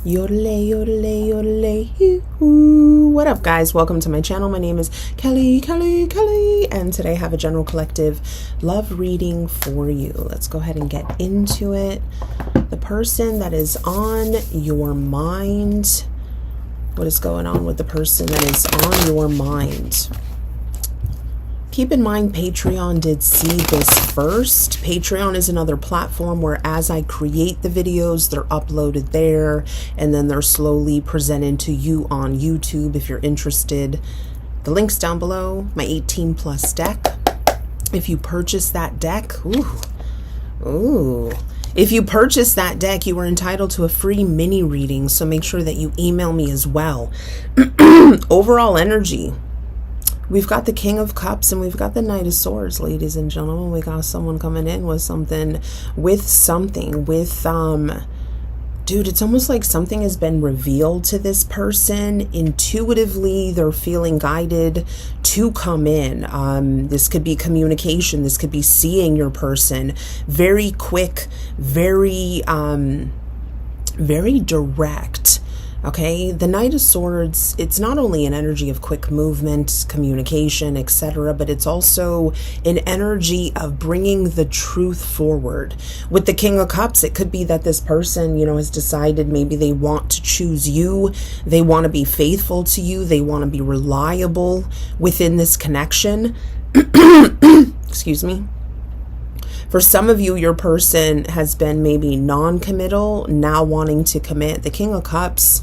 Yodelay, yodelay, yodelay. What up, guys? Welcome to my channel. My name is 𝐾𝐄𝐃, and today I have a general collective love reading for you. Let's go ahead and get into it. The person that is on your mind. What is going on with the person that is on your mind? Keep in mind, Patreon did see this first. Patreon is another platform where as I create the videos, they're uploaded there, and then they're slowly presented to you on YouTube if you're interested. The link's down below, my 18+ deck. If you purchase that deck, if you purchase that deck, you are entitled to a free mini reading, so make sure that you email me as well. Overall energy. We've got the King of Cups and we've got the Knight of Swords, ladies and gentlemen. We got someone coming in with something, dude, it's almost like something has been revealed to this person. Intuitively, they're feeling guided to come in. This could be communication. This could be seeing your person. Very quick, very direct. Okay, the Knight of Swords, it's not only an energy of quick movement, communication, etc., but it's also an energy of bringing the truth forward. With the King of Cups, it could be that this person, has decided maybe they want to choose you. They want to be faithful to you. They want to be reliable within this connection. Excuse me. For some of you, your person has been maybe non-committal, now wanting to commit. The King of Cups,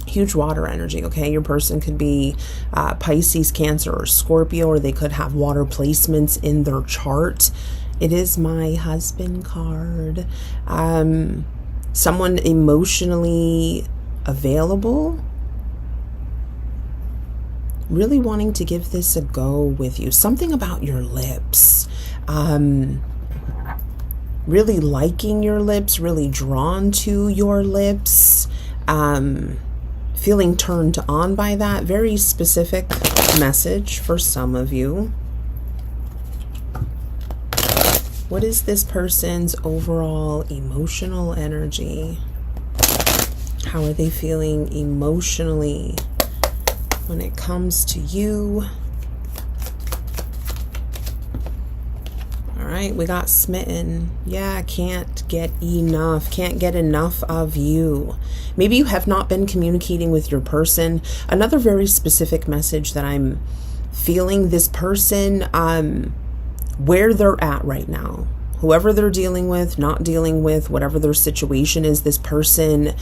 huge water energy, okay? Your person could be Pisces, Cancer, or Scorpio, or they could have water placements in their chart. It is my husband card. Someone emotionally available, really wanting to give this a go with you. Something about your lips. Really liking your lips, really drawn to your lips, feeling turned on by that. Very specific message for some of you. What is this person's overall emotional energy? How are they feeling emotionally when it comes to you? All right, we got smitten. Yeah, can't get enough. Can't get enough of you. Maybe you have not been communicating with your person. Another very specific message that I'm feeling, this person, where they're at right now, whoever they're dealing with, not dealing with, whatever their situation is, this person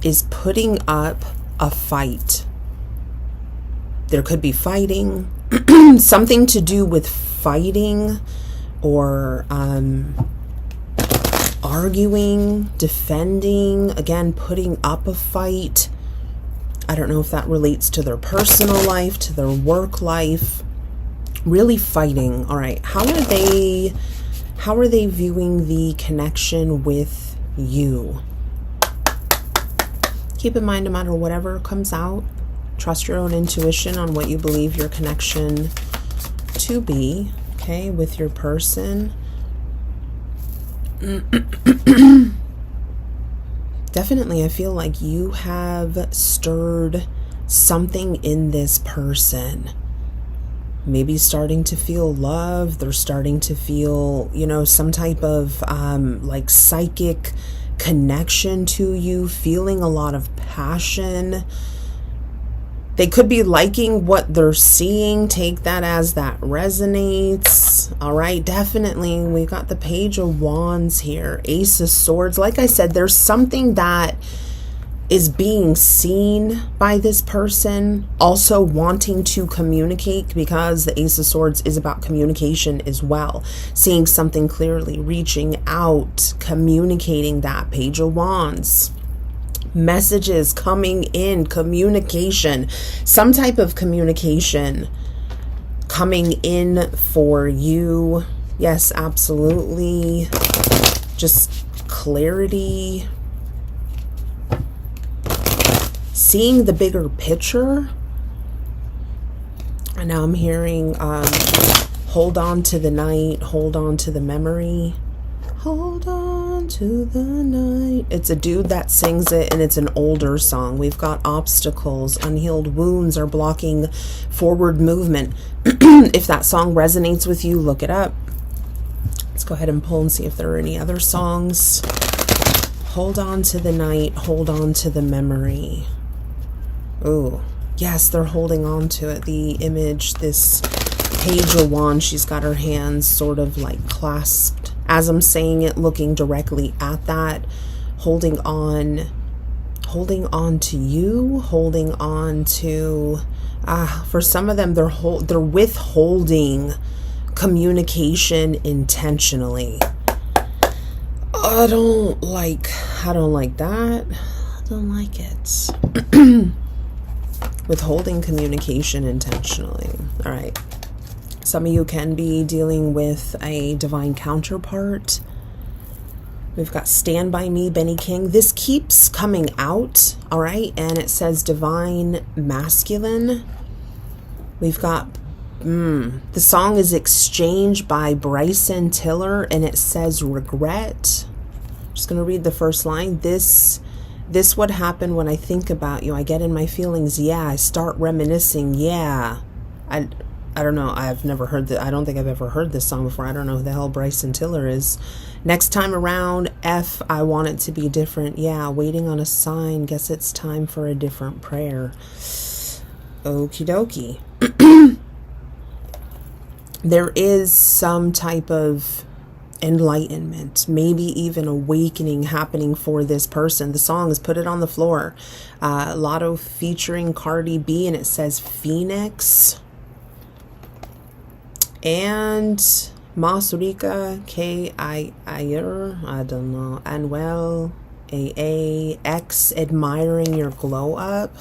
is putting up a fight. There could be fighting, something to do with fighting or arguing, defending, again, putting up a fight. I don't know if that relates to their personal life, to their work life. Really fighting. All right, how are they viewing the connection with you? Keep in mind, no matter whatever comes out, trust your own intuition on what you believe your connection to be, okay, with your person. Definitely, I feel like you have stirred something in this person. Maybe starting to feel love. They're starting to feel, some type of like psychic connection to you, feeling a lot of passion. They could be liking what they're seeing. Take that as that resonates. All right, definitely. We got the Page of Wands here. Ace of Swords. Like I said, there's something that is being seen by this person. Also wanting to communicate, because the Ace of Swords is about communication as well. Seeing something clearly, reaching out, communicating that. Page of Wands. Messages coming in, communication, some type of communication coming in for you. Yes, absolutely. Just clarity. Seeing the bigger picture. And now I'm hearing hold on to the night, hold on to the memory. Hold on into the night. It's a dude that sings it, and it's an older song. We've got obstacles, unhealed wounds are blocking forward movement. If that song resonates with you, look it up. Let's go ahead and pull and see if there are any other songs. Hold on to the night, hold on to the memory. Oh, yes, they're holding on to it. The image, this Page of Wands, she's got her hands sort of like clasped. As I'm saying it, looking directly at that, holding on to you, holding on to, for some of them, they're withholding communication intentionally. I don't like that. I don't like it. Withholding communication intentionally. All right. Some of you can be dealing with a divine counterpart. We've got Stand By Me, Benny King. This keeps coming out, all right? And it says divine masculine. We've got, the song is Exchange by Bryson Tiller, and it says regret. I'm just going to read the first line. This would happen when I think about you. I get in my feelings. Yeah. I start reminiscing. Yeah. I don't know. I've never heard that. I don't think I've ever heard this song before. I don't know who the hell Bryson Tiller is. Next time around, F, I want it to be different. Yeah, waiting on a sign. Guess it's time for a different prayer. Okie dokie. There is some type of enlightenment, maybe even awakening happening for this person. The song is Put It on the Floor. Lotto featuring Cardi B, and it says Phoenix. And Masurica, 𝐃𝐈𝐍𝐆, I don't know, Anuel, AA, admiring your glow up.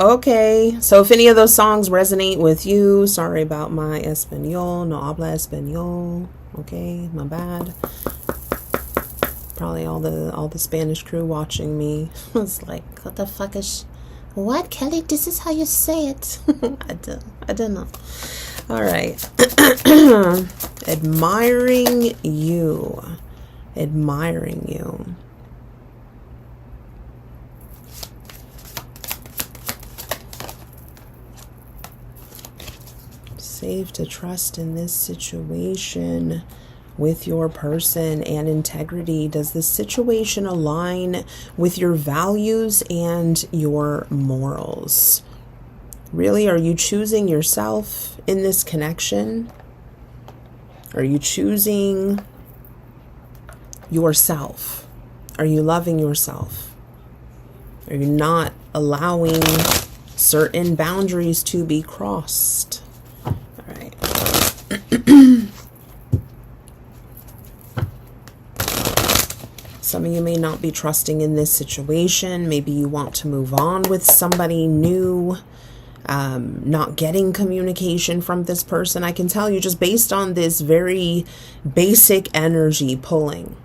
Okay, so if any of those songs resonate with you, sorry about my Espanol, no habla Espanol, okay, my bad. Probably all the Spanish crew watching me was like, what the fuck is... What, Kelly? This is how you say it. I don't know. All right. Admiring you. Admiring you. Safe to trust in this situation with your person and integrity. Does this situation align with your values and your morals? Really, are you choosing yourself in this connection? Are you choosing yourself? Are you loving yourself? Are you not allowing certain boundaries to be crossed? All right. Some of you may not be trusting in this situation. Maybe you want to move on with somebody new. Not getting communication from this person. I can tell you just based on this very basic energy pulling.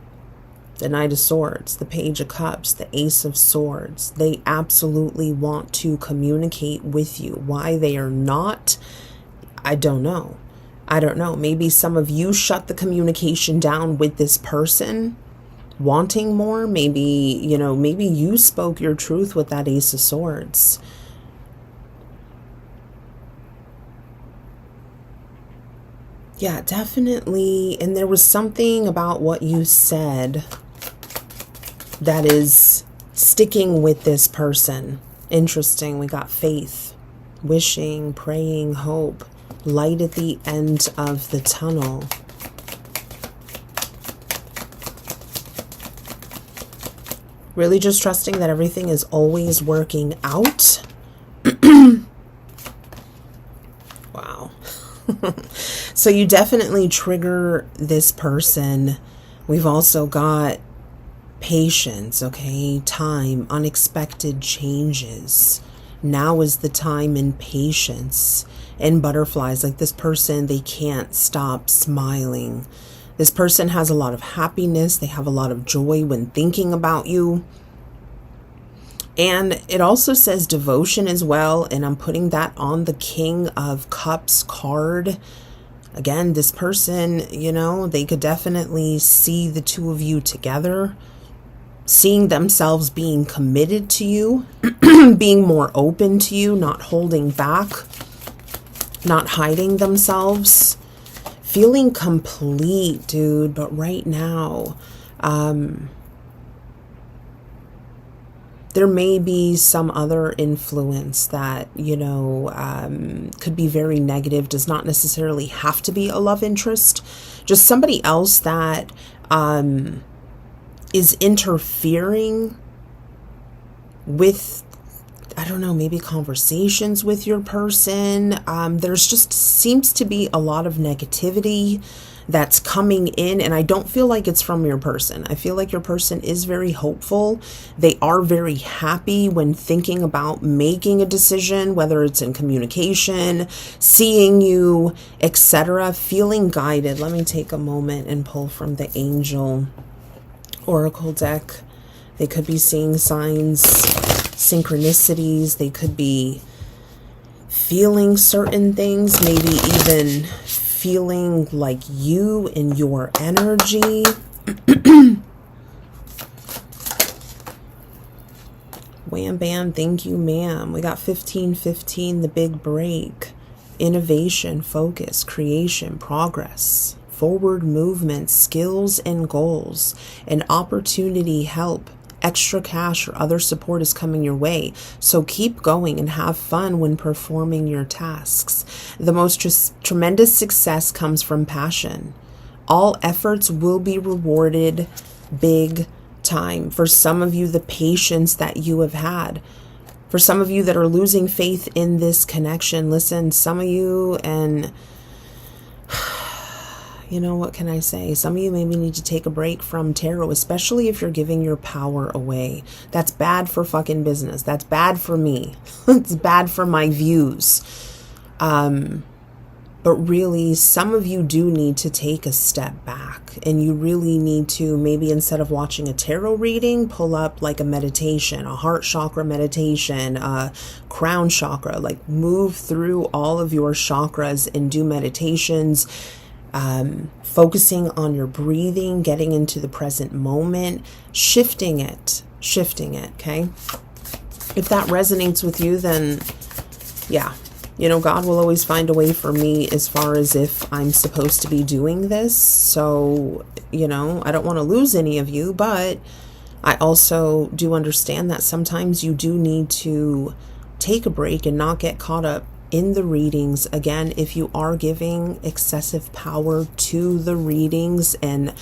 The Knight of Swords, the Page of Cups, the Ace of Swords. They absolutely want to communicate with you. Why they are not, I don't know. I don't know. Maybe some of you shut the communication down with this person, wanting more. Maybe, you know, maybe you spoke your truth with that Ace of Swords. Yeah, definitely. And there was something about what you said that is sticking with this person. Interesting. We got faith, wishing, praying, hope, light at the end of the tunnel. Really just trusting that everything is always working out. Wow. So you definitely trigger this person. We've also got patience, okay? Time, unexpected changes. Now is the time and patience. And butterflies, like this person, they can't stop smiling. This person has a lot of happiness. They have a lot of joy when thinking about you. And it also says devotion as well. And I'm putting that on the King of Cups card. Again, this person, you know, they could definitely see the two of you together, seeing themselves being committed to you, being more open to you, not holding back, not hiding themselves, feeling complete, dude. But right now, there may be some other influence that, you know, could be very negative, does not necessarily have to be a love interest, just somebody else that is interfering with, I don't know, maybe conversations with your person. There's just seems to be a lot of negativity that's coming in, and I don't feel like it's from your person. I feel like your person is very hopeful. They are very happy when thinking about making a decision, whether it's in communication, seeing you, etc., feeling guided. Let me take a moment and pull from the Angel Oracle deck. They could be seeing signs, synchronicities. They could be feeling certain things, maybe even feeling like you in your energy. Wham bam, thank you ma'am. We got 1515, the big break. Innovation, focus, creation, progress, forward movement, skills and goals, an opportunity, help, extra cash or other support is coming your way. So keep going and have fun when performing your tasks. The most tremendous success comes from passion. All efforts will be rewarded big time. For some of you, the patience that you have had. For some of you that are losing faith in this connection, listen, some of you, and you know, what can I say? Some of you maybe need to take a break from tarot, especially if you're giving your power away. That's bad for fucking business. That's bad for me. It's bad for my views. But really, some of you do need to take a step back, and you really need to, maybe instead of watching a tarot reading, pull up like a meditation, a heart chakra meditation, a crown chakra, like move through all of your chakras and do meditations. Focusing on your breathing, getting into the present moment, shifting it, okay? If that resonates with you, then yeah, you know, God will always find a way for me as far as if I'm supposed to be doing this. So, you know, I don't want to lose any of you, but I also do understand that sometimes you do need to take a break and not get caught up in the readings. Again, if you are giving excessive power to the readings and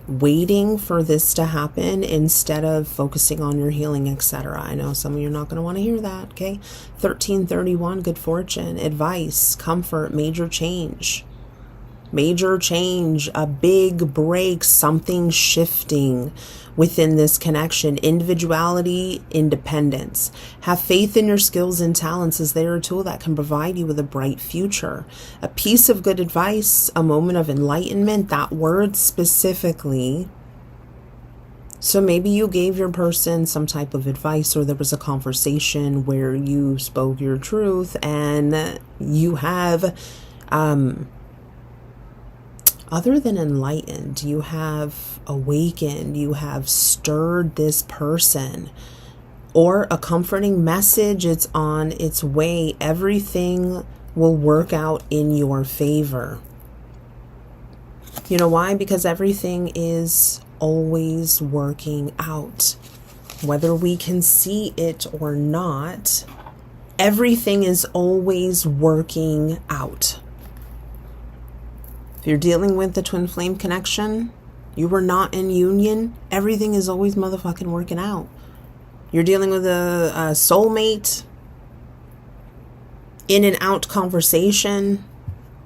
waiting for this to happen instead of focusing on your healing, etc. I know some of you are not going to want to hear that, okay? 1331, good fortune, advice, comfort, major change, a big break, something shifting within this connection. Individuality, independence. Have faith in your skills and talents, as they are a tool that can provide you with a bright future. A piece of good advice, a moment of enlightenment, that word specifically. So maybe you gave your person some type of advice, or there was a conversation where you spoke your truth and you have, other than enlightened, you have awakened, you have stirred this person, or a comforting message. It's on its way. Everything will work out in your favor. You know why? Because everything is always working out. Whether we can see it or not, everything is always working out. If you're dealing with the twin flame connection, you were not in union, everything is always motherfucking working out. You're dealing with a soulmate, in and out conversation,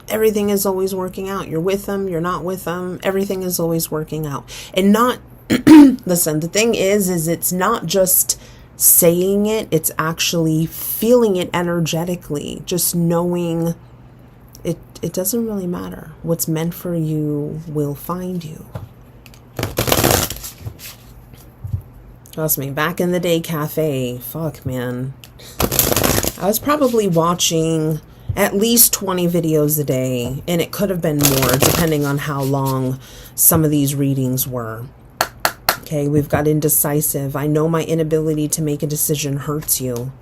everything is always working out. You're with them, you're not with them, everything is always working out. And not, listen, the thing is it's not just saying it, it's actually feeling it energetically, just knowing it doesn't really matter. What's meant for you will find you. Trust me, back in the day, cafe, fuck man. I was probably watching at least 20 videos a day, and it could have been more depending on how long some of these readings were. Okay, we've got indecisive. I know my inability to make a decision hurts you.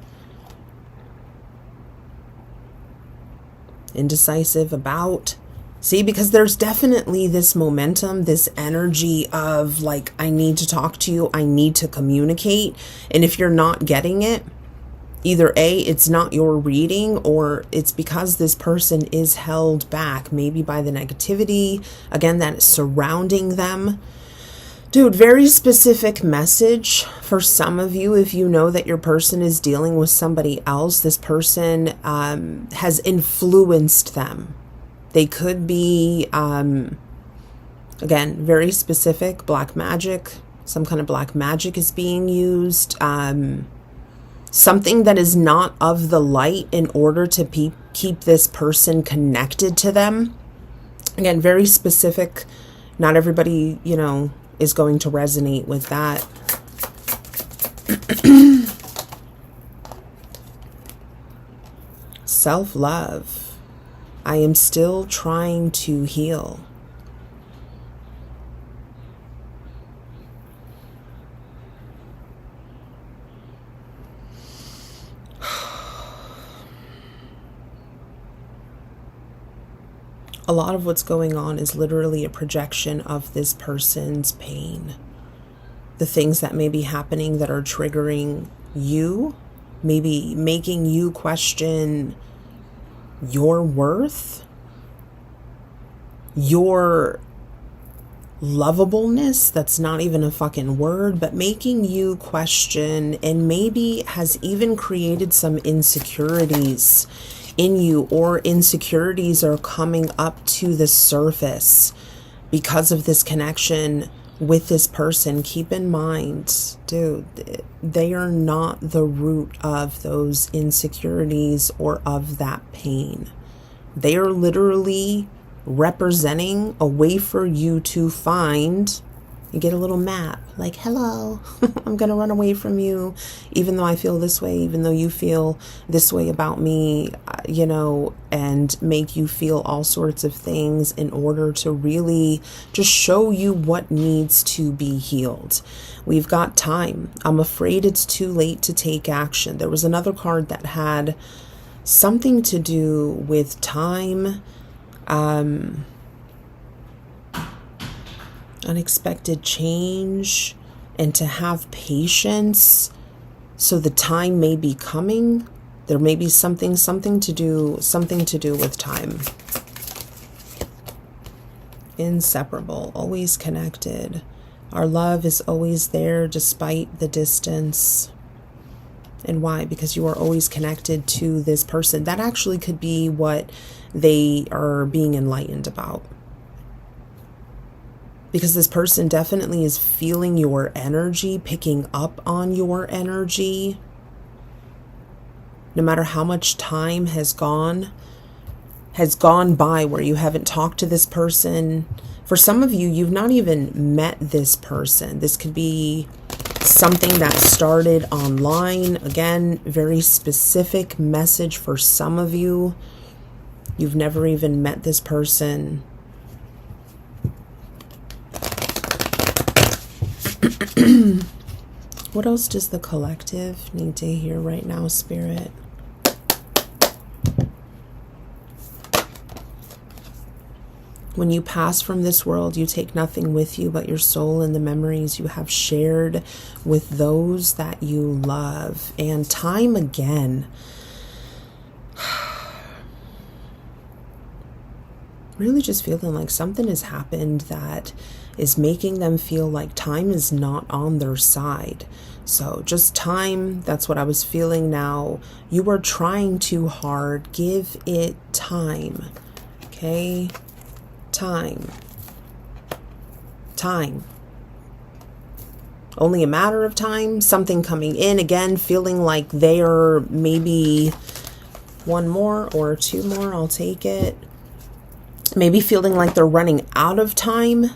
Indecisive about, see, because there's definitely this momentum, this energy of like, I need to talk to you, I need to communicate. And if you're not getting it, either A, it's not your reading, or it's because this person is held back, maybe by the negativity, again, that is surrounding them. Dude, very specific message for some of you. If you know that your person is dealing with somebody else, this person has influenced them. They could be, again, very specific, black magic. Some kind of black magic is being used. Something that is not of the light in order to keep this person connected to them. Again, very specific. Not everybody, you know, is going to resonate with that. Self-love. I am still trying to heal. A lot of what's going on is literally a projection of this person's pain. The things that may be happening that are triggering you, maybe making you question your worth, your lovableness, that's not even a fucking word, but making you question, and maybe has even created some insecurities in you, or insecurities are coming up to the surface because of this connection with this person. Keep in mind, dude, they are not the root of those insecurities or of that pain. They are literally representing a way for you to find. You get a little map, like, hello, I'm going to run away from you, even though I feel this way, even though you feel this way about me, you know, and make you feel all sorts of things in order to really just show you what needs to be healed. We've got time. I'm afraid it's too late to take action. There was another card that had something to do with time, unexpected change, and to have patience. So the time may be coming. There may be something to do with time. Inseparable, always connected. Our love is always there despite the distance. And why? Because you are always connected to this person. That actually could be what they are being enlightened about. Because this person definitely is feeling your energy, picking up on your energy. No matter how much time has gone by where you haven't talked to this person. For some of you, you've not even met this person. This could be something that started online. Again, very specific message for some of you. You've never even met this person. What else does the collective need to hear right now, Spirit? When you pass from this world, you take nothing with you but your soul and the memories you have shared with those that you love. And time again. Really just feeling like something has happened that is making them feel like time is not on their side. So just time, that's what I was feeling now. You are trying too hard. Give it time. Okay? Time. Only a matter of time. Something coming in. Again, feeling like they are maybe one more or two more. I'll take it. Maybe feeling like they're running out of time.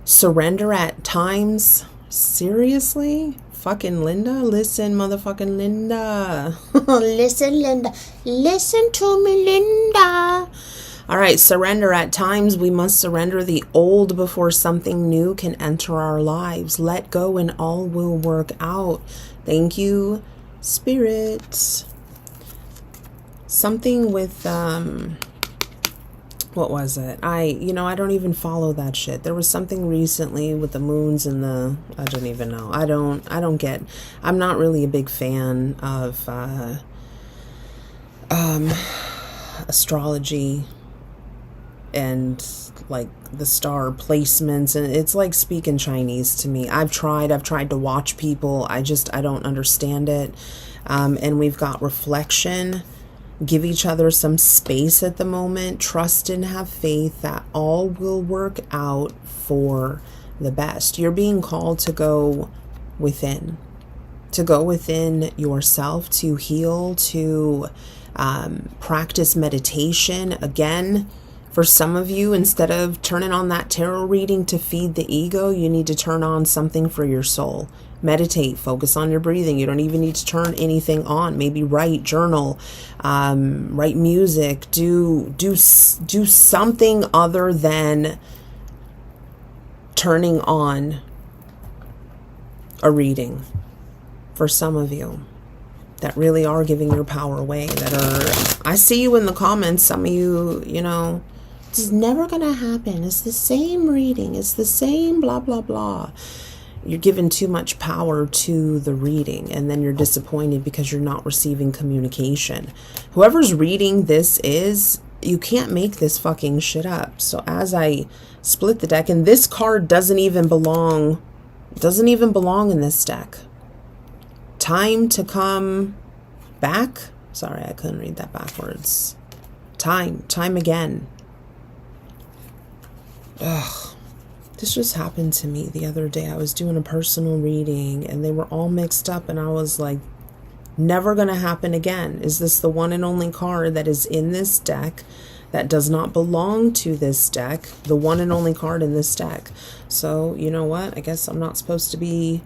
Surrender at times. Seriously? Fucking Linda, listen, motherfucking Linda. Listen, Linda. Listen to me, Linda. All right, surrender. At times, we must surrender the old before something new can enter our lives. Let go and all will work out. Thank you, Spirit. Something with, what was it? I don't even follow that shit. There was something recently with the moons and I don't even know. I'm not really a big fan of astrology and like the star placements, and it's like speaking Chinese to me. I've tried to watch people. I don't understand it. And we've got reflection. Give each other some space at the moment. Trust and have faith that all will work out for the best. You're being called to go within yourself, to heal, to practice meditation. Again, for some of you, instead of turning on that tarot reading to feed the ego, you need to turn on something for your soul. Meditate, focus on your breathing. You don't even need to turn anything on. Maybe write, journal, write music, do something other than turning on a reading. For some of you that really are giving your power away, I see you in the comments. Some of you, this is never going to happen. It's the same reading. It's the same blah, blah, blah. You're giving too much power to the reading, and then you're disappointed because you're not receiving communication. Whoever's reading this you can't make this fucking shit up. So as I split the deck, and this card doesn't even belong in this deck. Time to come back. Sorry, I couldn't read that backwards. Time again. Ugh. This just happened to me the other day. I was doing a personal reading and they were all mixed up, and I was like, never gonna happen again. Is this the one and only card that is in this deck that does not belong to this deck? The one and only card in this deck. So, you know what? I guess I'm not supposed to be,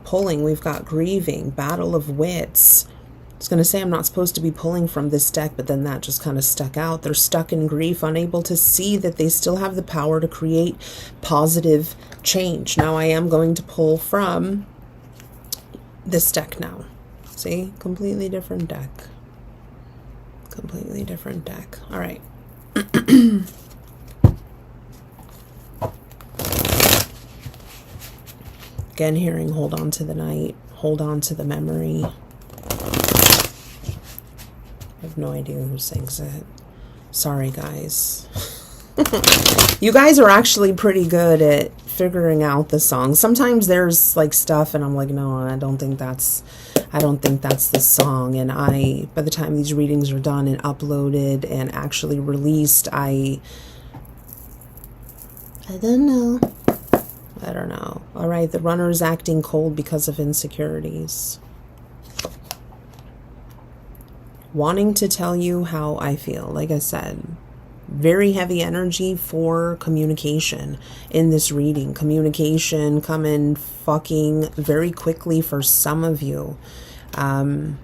pulling. We've got grieving, battle of wits. I was going to say I'm not supposed to be pulling from this deck, but then that just kind of stuck out. They're stuck in grief, unable to see that they still have the power to create positive change. Now I am going to pull from this deck now. See? Completely different deck. Completely different deck. All right. Again, hearing hold on to the night, hold on to the memory. I have no idea who sings it. Sorry, guys. You guys are actually pretty good at figuring out the song. Sometimes there's like stuff and I'm like, no, I don't think that's the song. And by the time these readings are done and uploaded and actually released, I don't know. All right, the runner is acting cold because of insecurities. Wanting to tell you how I feel. Like I said, very heavy energy for communication in this reading. Communication coming fucking very quickly for some of you. The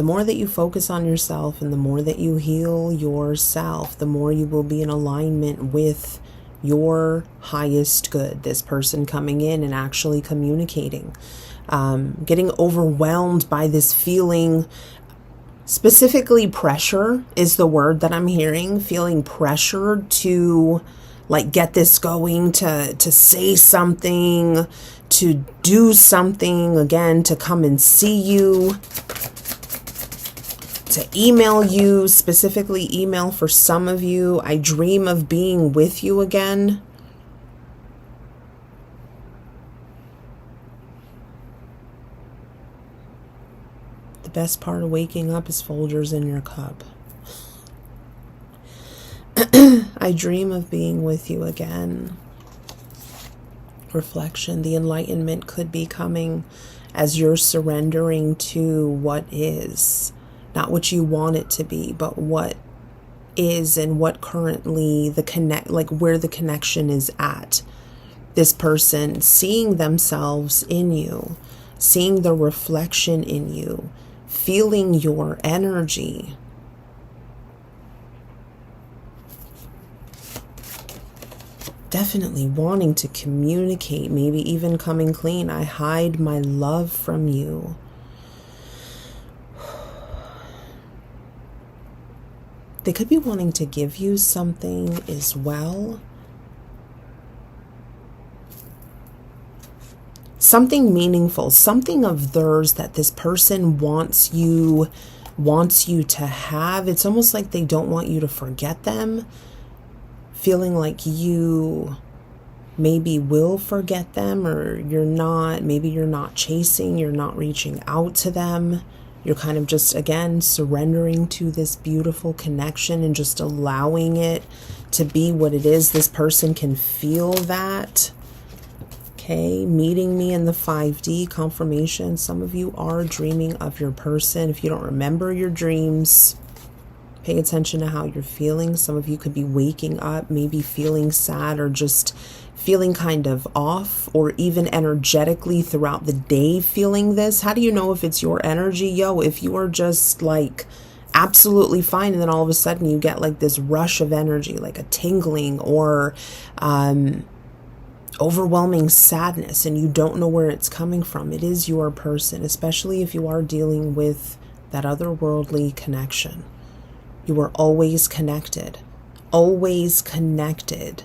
more that you focus on yourself and the more that you heal yourself, the more you will be in alignment with your highest good. This person coming in and actually communicating. Getting overwhelmed by this feeling, specifically pressure is the word that I'm hearing. Feeling pressured to like get this going, to say something, to do something, again, to come and see you, to email you, specifically email for some of you. I dream of being with you again. The best part of waking up is Folgers in your cup. I dream of being with you again. Reflection. The enlightenment could be coming as you're surrendering to what is. Not what you want it to be, but what is and what currently the connect, like where the connection is at. This person seeing themselves in you, seeing the reflection in you, feeling your energy. Definitely wanting to communicate, maybe even coming clean. I hide my love from you. They could be wanting to give you something as well. Something meaningful, something of theirs that this person wants you to have. It's almost like they don't want you to forget them. Feeling like you maybe will forget them, or maybe you're not chasing, you're not reaching out to them. You're kind of just, again, surrendering to this beautiful connection and just allowing it to be what it is. This person can feel that. Okay, meeting me in the 5D confirmation. Some of you are dreaming of your person. If you don't remember your dreams, pay attention to how you're feeling. Some of you could be waking up, maybe feeling sad or just feeling kind of off, or even energetically throughout the day feeling this. How do you know if it's your energy? If you are just like absolutely fine and then all of a sudden you get like this rush of energy, like a tingling or overwhelming sadness, and you don't know where it's coming from, it is your person, especially if you are dealing with that otherworldly connection. You are always connected. Always connected.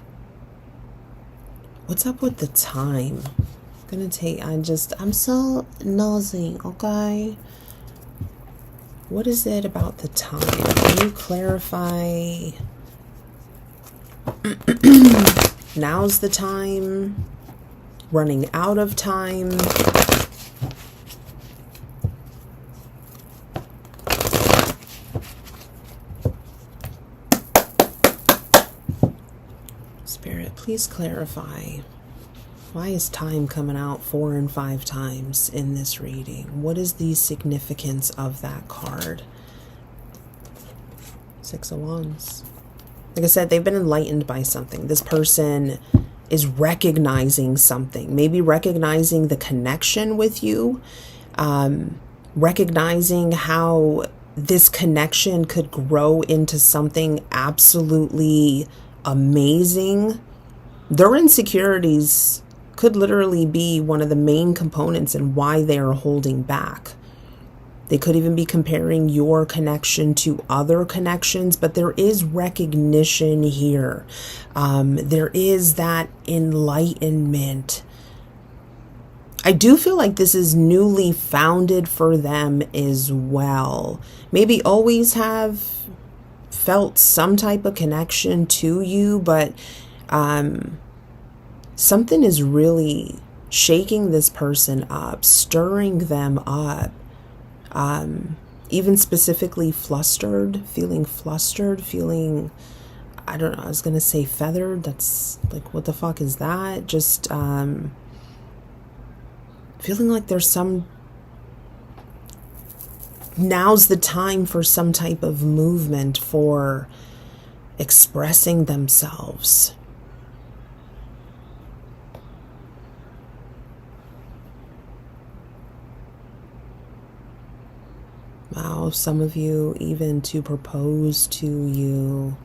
What's up with the time? I'm so nosy, okay? What is it about the time? Can you clarify? Now's the time? Running out of time? Spirit, please clarify. Why is time coming out 4 and 5 times in this reading? What is the significance of that card? 6 of Wands. Like I said, they've been enlightened by something. This person is recognizing something. Maybe recognizing the connection with you. Recognizing how this connection could grow into something absolutely amazing. Their insecurities could literally be one of the main components in why they are holding back. They could even be comparing your connection to other connections, but there is recognition here. There is that enlightenment. I do feel like this is newly founded for them as well. Maybe always have felt some type of connection to you, but something is really shaking this person up, stirring them up. Even specifically feeling I don't know, I was gonna say feathered. That's like, what the fuck is that? Just feeling like there's now's the time for some type of movement, for expressing themselves. Wow, some of you even to propose to you.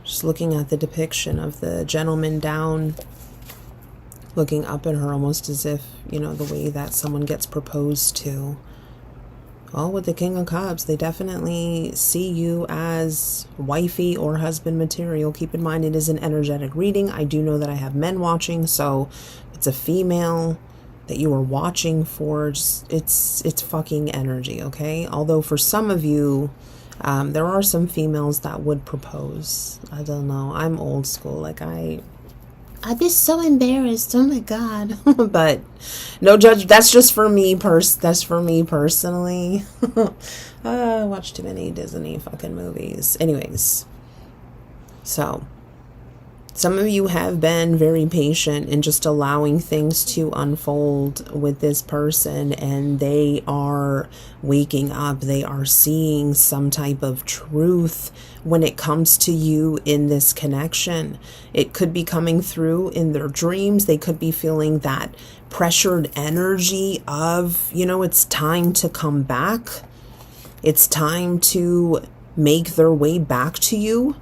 Just looking at the depiction of the gentleman down, looking up at her almost as if, the way that someone gets proposed to. Well, with the King of Cups, they definitely see you as wifey or husband material. Keep in mind, it is an energetic reading. I do know that I have men watching, so it's a female that you are watching for. It's fucking energy, okay? Although for some of you, there are some females that would propose. I don't know. I'm old school. Like I'd be so embarrassed. Oh my God. But no judge. That's just for me. That's for me personally. I watch too many Disney fucking movies. Anyways, so Some of you have been very patient in just allowing things to unfold with this person, and they are waking up. They are seeing some type of truth when it comes to you in this connection. It could be coming through in their dreams. They could be feeling that pressured energy of, you know, it's time to come back. It's time to make their way back to you.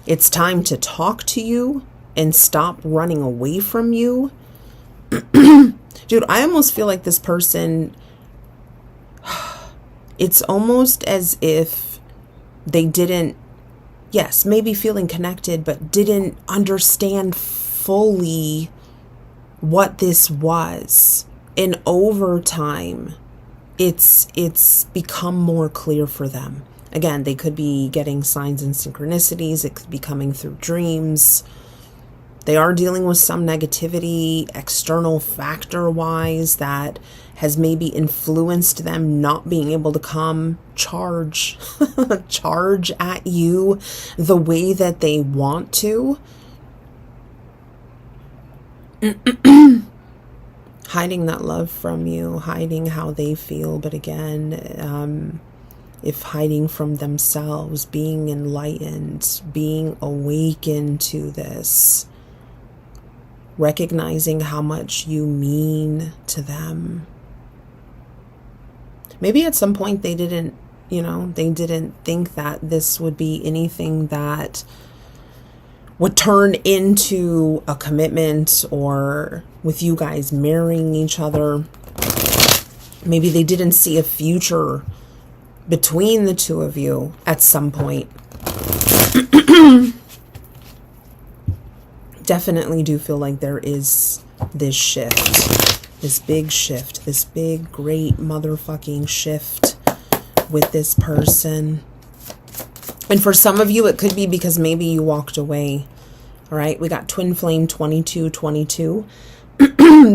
It's time to talk to you and stop running away from you. Dude, I almost feel like this person, it's almost as if they didn't, yes, maybe feeling connected, but didn't understand fully what this was. And over time, it's become more clear for them. Again, they could be getting signs and synchronicities. It could be coming through dreams. They are dealing with some negativity, external factor-wise, that has maybe influenced them not being able to come charge at you the way that they want to. Hiding that love from you, hiding how they feel. But again, if hiding from themselves, being enlightened, being awakened to this, recognizing how much you mean to them. Maybe at some point they didn't, they didn't think that this would be anything that would turn into a commitment or with you guys marrying each other. Maybe they didn't see a future between the two of you at some point. Definitely do feel like there is this shift, this big shift, this big, great motherfucking shift with this person. And for some of you, it could be because maybe you walked away. All right, we got twin flame 2222.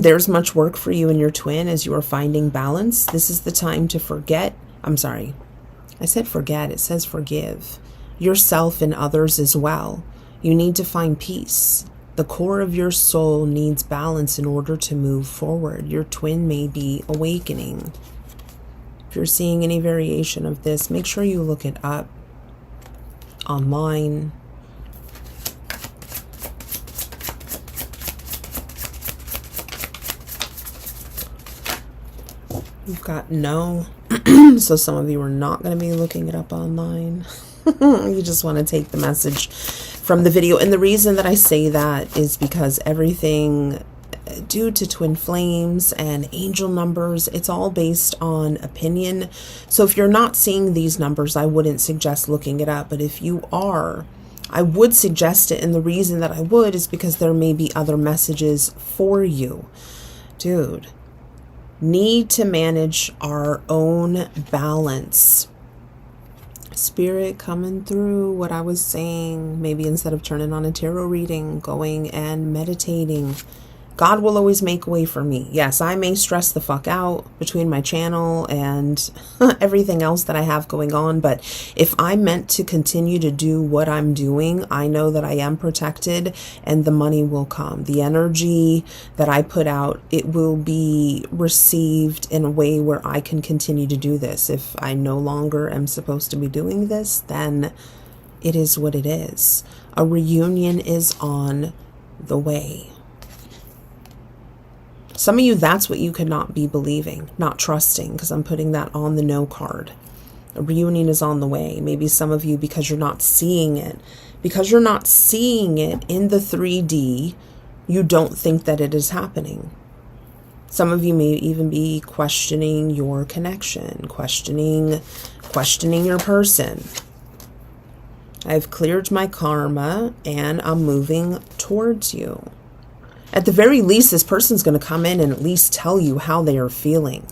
There's much work for you and your twin as you are finding balance. This is the time to forget. I'm sorry, I said forget. It says forgive yourself and others as well. You need to find peace. The core of your soul needs balance in order to move forward. Your twin may be awakening. If you're seeing any variation of this, make sure you look it up online. You've got no. So some of you are not going to be looking it up online. You just want to take the message from the video. And the reason that I say that is because everything due to twin flames and angel numbers, it's all based on opinion. So if you're not seeing these numbers, I wouldn't suggest looking it up. But if you are, I would suggest it. And the reason that I would is because there may be other messages for you. Dude, need to manage our own balance. Spirit coming through what I was saying. Maybe instead of turning on a tarot reading, going and meditating. God will always make a way for me. Yes, I may stress the fuck out between my channel and everything else that I have going on. But if I'm meant to continue to do what I'm doing, I know that I am protected and the money will come. The energy that I put out, it will be received in a way where I can continue to do this. If I no longer am supposed to be doing this, then it is what it is. A reunion is on the way. Some of you, that's what you could not be believing, not trusting, because I'm putting that on the no card. A reunion is on the way. Maybe some of you, because you're not seeing it. Because you're not seeing it in the 3D, you don't think that it is happening. Some of you may even be questioning your connection, questioning your person. I've cleared my karma and I'm moving towards you. At the very least, this person's going to come in and at least tell you how they are feeling.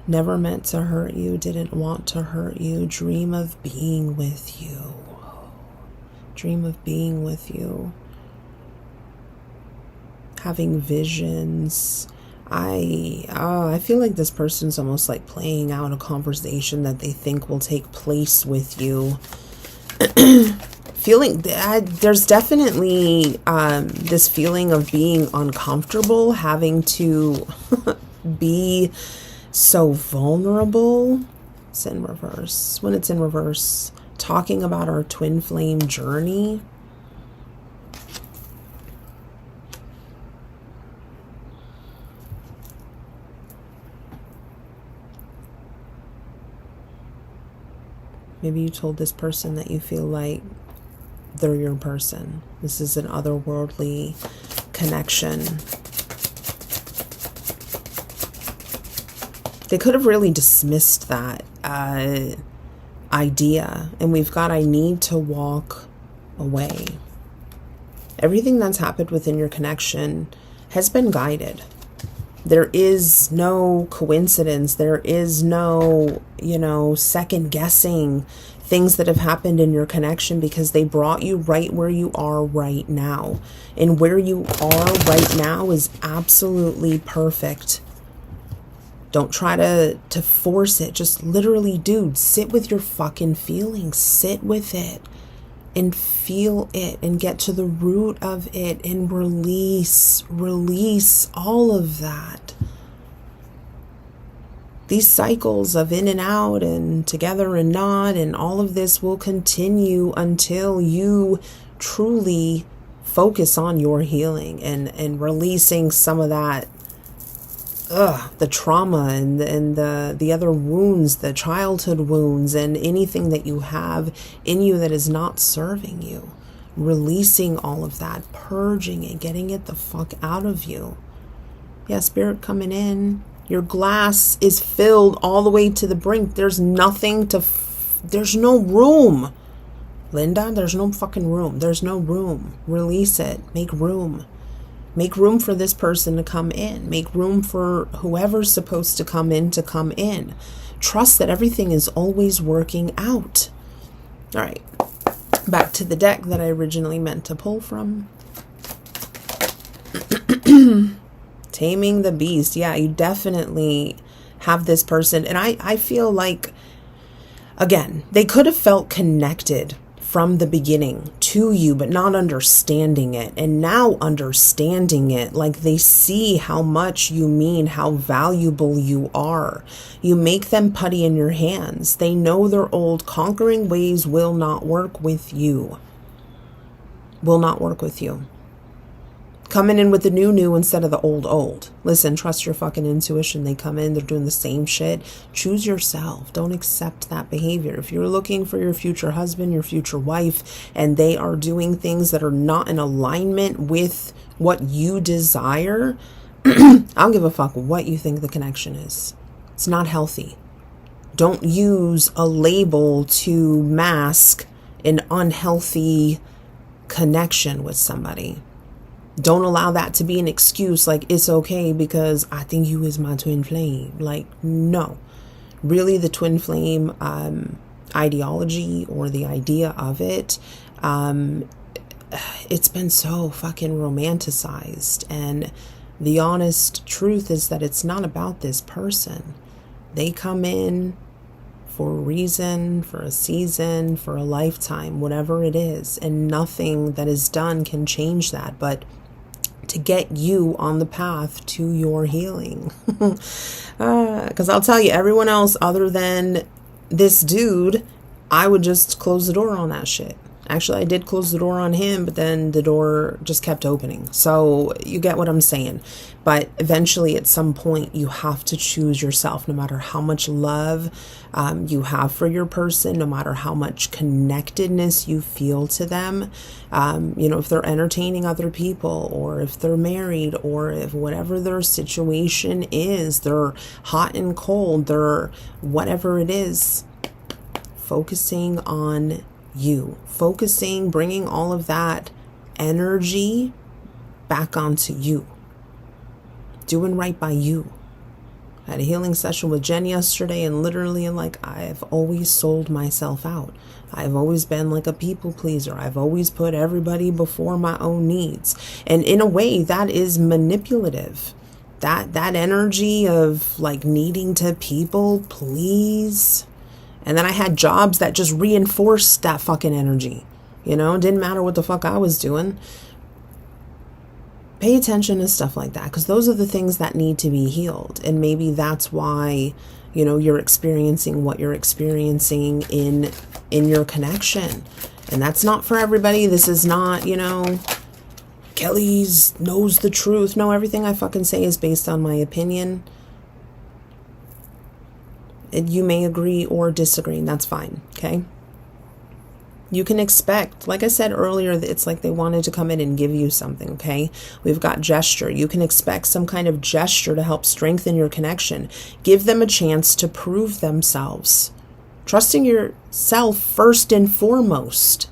Never meant to hurt you, didn't want to hurt you. Dream of being with you. Dream of being with you. Having visions. I feel like this person's almost like playing out a conversation that they think will take place with you. there's definitely this feeling of being uncomfortable, having to be so vulnerable. It's in reverse. When it's in reverse, talking about our twin flame journey. Maybe you told this person that you feel like they're your person. This is an otherworldly connection. They could have really dismissed that idea. And we've got, I need to walk away. Everything that's happened within your connection has been guided. There is no coincidence. There is no, second guessing things that have happened in your connection, because they brought you right where you are right now. And where you are right now is absolutely perfect. Don't try to force it. Just literally, dude, sit with your fucking feelings. Sit with it and feel it and get to the root of it and release all of that. These cycles of in and out and together and not, and all of this will continue until you truly focus on your healing and releasing some of that, the trauma and the other wounds, the childhood wounds, and anything that you have in you that is not serving you. Releasing all of that, purging it, getting it the fuck out of you. Yeah, Spirit coming in. Your glass is filled all the way to the brink. There's nothing there's no room. Linda, there's no fucking room. There's no room. Release it. Make room. Make room for this person to come in. Make room for whoever's supposed to come in to come in. Trust that everything is always working out. All right. Back to the deck that I originally meant to pull from. Taming the beast. Yeah, you definitely have this person. And I feel like, again, they could have felt connected from the beginning to you, but not understanding it. And now understanding it, like they see how much you mean, how valuable you are. You make them putty in your hands. They know their old conquering ways will not work with you. Will not work with you. Coming in with the new instead of the old. Listen, trust your fucking intuition. They come in, they're doing the same shit. Choose yourself. Don't accept that behavior. If you're looking for your future husband, your future wife, and they are doing things that are not in alignment with what you desire, I don't give a fuck what you think the connection is. It's not healthy. Don't use a label to mask an unhealthy connection with somebody. Don't allow that to be an excuse, like it's okay because I think you is my twin flame. Like, no. Really, the twin flame ideology or the idea of it, it's been so fucking romanticized. And the honest truth is that it's not about this person. They come in for a reason, for a season, for a lifetime, whatever it is. And nothing that is done can change that. But to get you on the path to your healing. Because I'll tell you, everyone else other than this dude, I would just close the door on that shit. Actually, I did close the door on him, but then the door just kept opening. So you get what I'm saying. But eventually, at some point, you have to choose yourself, no matter how much love you have for your person, no matter how much connectedness you feel to them. If they're entertaining other people, or if they're married, or if whatever their situation is, they're hot and cold, they're whatever it is, focusing on you, bringing all of that energy back onto you, doing right by you. I had a healing session with Jen yesterday, and literally, I've always sold myself out. I've always been like a people pleaser. I've always put everybody before my own needs. And in a way, that is manipulative. That energy of needing to people please. And then I had jobs that just reinforced that fucking energy. You know, it didn't matter what the fuck I was doing. Pay attention to stuff like that, because those are the things that need to be healed. And maybe that's why, you know, you're experiencing what you're experiencing in your connection. And that's not for everybody. This is not, you know, Kelly's knows the truth. No, everything I fucking say is based on my opinion. And you may agree or disagree, and that's fine, okay? You can expect, like I said earlier, it's like they wanted to come in and give you something, okay? We've got gesture. You can expect some kind of gesture to help strengthen your connection. Give them a chance to prove themselves. Trusting yourself first and foremost.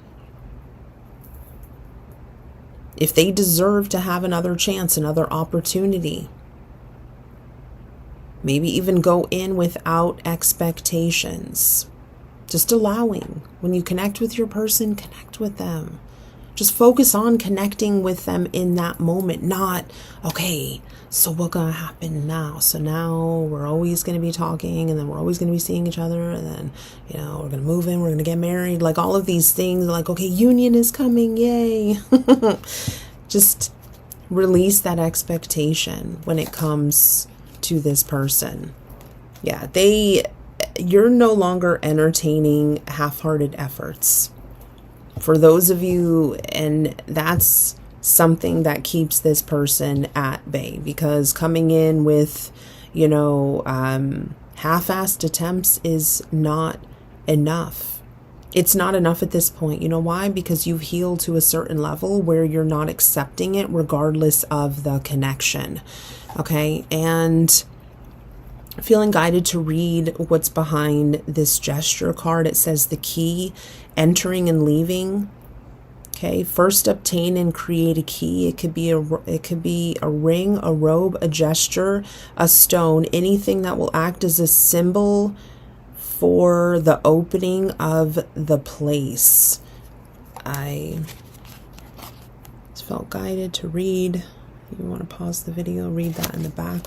If they deserve to have another chance, another opportunity. Maybe even go in without expectations. Just allowing. When you connect with your person, connect with them. Just focus on connecting with them in that moment. Not, okay, so what's going to happen now? So now we're always going to be talking, and then we're always going to be seeing each other, and then, you know, we're going to move in, we're going to get married. Like all of these things, like, okay, union is coming, yay. Just release that expectation when it comes to this person. Yeah, you're no longer entertaining half-hearted efforts. For those of you, and that's something that keeps this person at bay, because coming in with, you know, half-assed attempts is not enough. It's not enough at this point. You know why? Because you've healed to a certain level where you're not accepting it regardless of the connection. Okay? And feeling guided to read what's behind this gesture card. It says the key, entering and leaving. Okay, first obtain and create a key. It could be a ring, a robe, a gesture, a stone, anything that will act as a symbol for the opening of the place. I just felt guided to read. You want to pause the video, read that in the back.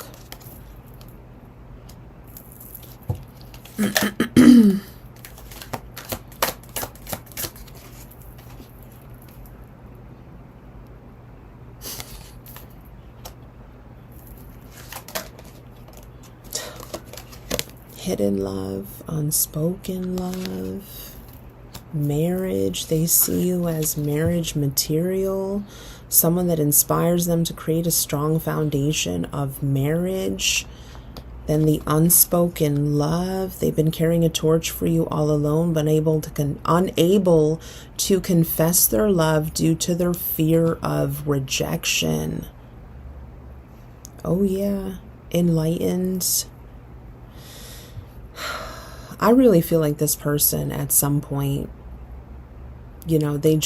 Hidden love, unspoken love, marriage. They see you as marriage material, someone that inspires them to create a strong foundation of marriage. Then the unspoken love. They've been carrying a torch for you all alone, but unable to confess their love due to their fear of rejection. Oh yeah, enlightened. I really feel like this person at some point, you know, they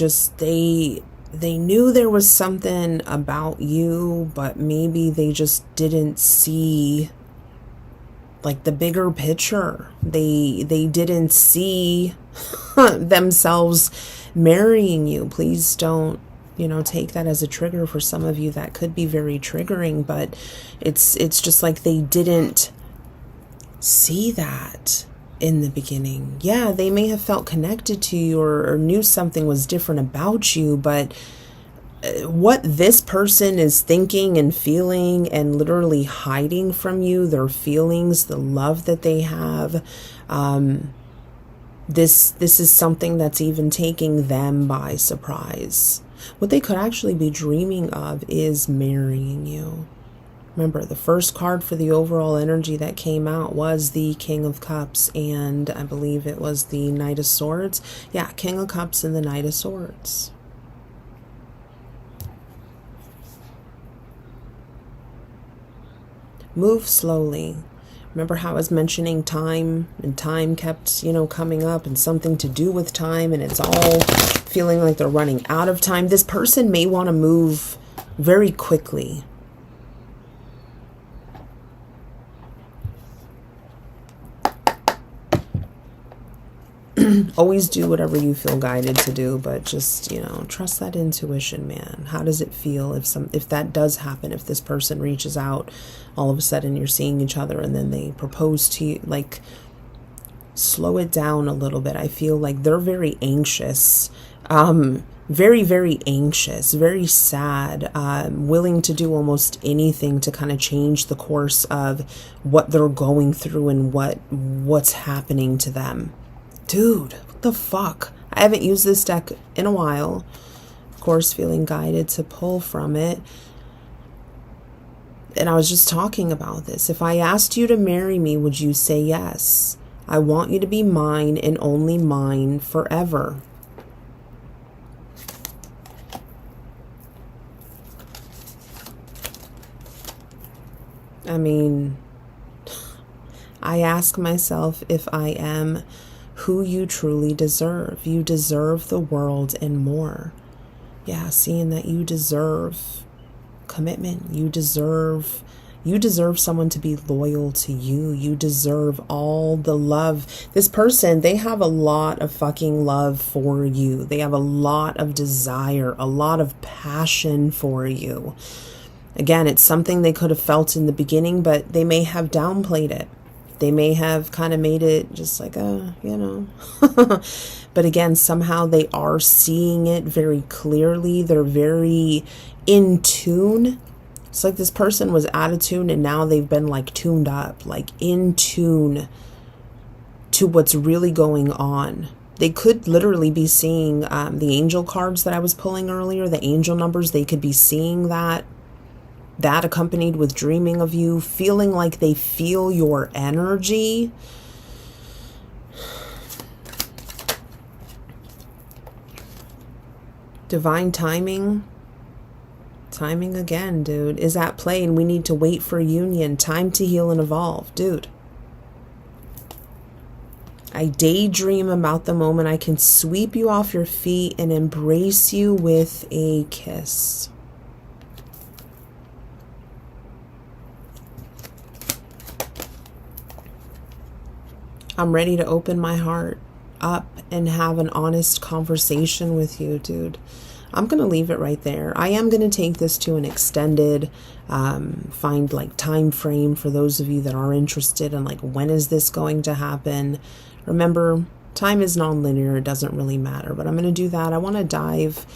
knew there was something about you, but maybe they just didn't see like the bigger picture. They didn't see themselves marrying you. Please don't, you know, take that as a trigger. For some of you that could be very triggering, but it's just like they didn't see that in the beginning. Yeah, they may have felt connected to you or knew something was different about you, but what this person is thinking and feeling and literally hiding from you, their feelings, the love that they have, this is something that's even taking them by surprise. What they could actually be dreaming of is marrying you. Remember, the first card for the overall energy that came out was the King of Cups, and I believe it was the Knight of Swords. Yeah, King of Cups and the Knight of Swords. Move slowly. Remember how I was mentioning time, and time kept, you know, coming up, and something to do with time, and it's all feeling like they're running out of time. This person may want to move very quickly. Always do whatever you feel guided to do, but just, you know, trust that intuition, man. How does it feel if that does happen, if this person reaches out, all of a sudden you're seeing each other and then they propose to you? Like, slow it down a little bit. I feel like they're very anxious, very, very anxious, very sad, willing to do almost anything to kind of change the course of what they're going through and what's happening to them. Dude, what the fuck? I haven't used this deck in a while. Of course, feeling guided to pull from it. And I was just talking about this. If I asked you to marry me, would you say yes? I want you to be mine and only mine forever. I mean, I ask myself if I am who you truly deserve. You deserve the world and more. Yeah, seeing that you deserve commitment. You deserve someone to be loyal to you. You deserve all the love. This person, they have a lot of fucking love for you. They have a lot of desire, a lot of passion for you. Again, it's something they could have felt in the beginning, but they may have downplayed it. They may have kind of made it just like, you know. But again, somehow they are seeing it very clearly. They're very in tune. It's like this person was out of tune and now they've been like tuned up, like in tune to what's really going on. They could literally be seeing the angel cards that I was pulling earlier, the angel numbers. They could be seeing that accompanied with dreaming of you, feeling like they feel your energy. Divine timing. Timing again, dude, is at play, and we need to wait for union. Time to heal and evolve, dude. I daydream about the moment I can sweep you off your feet and embrace you with a kiss. I'm ready to open my heart up and have an honest conversation with you, dude. I'm going to leave it right there. I am going to take this to an extended, find like time frame for those of you that are interested in like, when is this going to happen? Remember, time is non-linear. It doesn't really matter, but I'm going to do that. I want to dive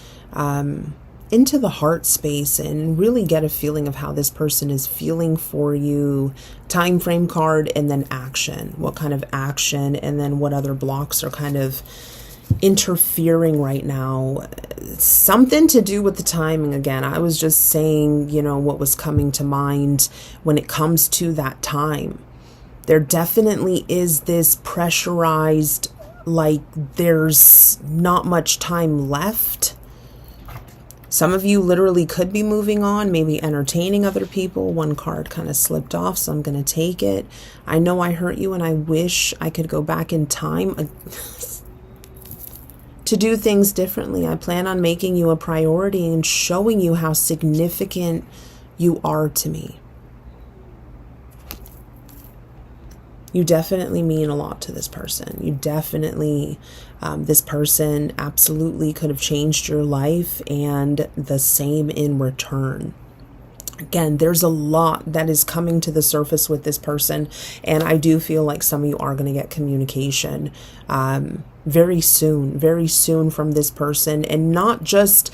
into the heart space and really get a feeling of how this person is feeling for you. Time frame card, and then action. What kind of action, and then what other blocks are kind of interfering right now. Something to do with the timing. Again, I was just saying, you know, what was coming to mind when it comes to that time. There definitely is this pressurized, like there's not much time left. Some of you literally could be moving on, maybe entertaining other people. One card kind of slipped off, so I'm going to take it. I know I hurt you and I wish I could go back in time to do things differently. I plan on making you a priority and showing you how significant you are to me. You definitely mean a lot to this person. You definitely, this person absolutely could have changed your life, and the same in return. Again, there's a lot that is coming to the surface with this person, and I do feel like some of you are going to get communication very soon from this person. And not just,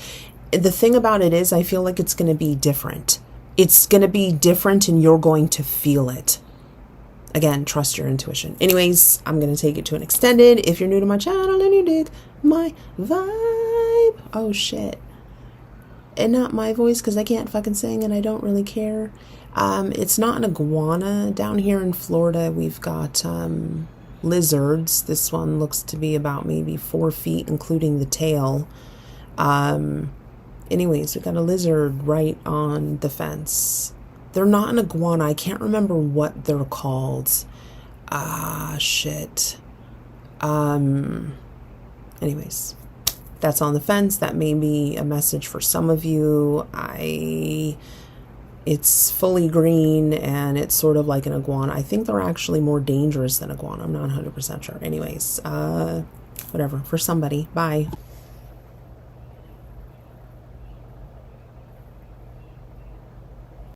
the thing about it is, I feel like it's going to be different. It's going to be different and you're going to feel it. Again, trust your intuition. Anyways, I'm going to take it to an extended. If you're new to my channel and you dig my vibe, oh shit. And not my voice, because I can't fucking sing and I don't really care. It's not an iguana. Down here in Florida, we've got lizards. This one looks to be about maybe 4 feet, including the tail. Anyways, we got a lizard right on the fence. They're not an iguana. I can't remember what they're called. Shit. Anyways, that's on the fence. That may be a message for some of you. It's fully green and it's sort of like an iguana. I think they're actually more dangerous than iguana. I'm not 100% sure. Anyways, whatever. For somebody. Bye.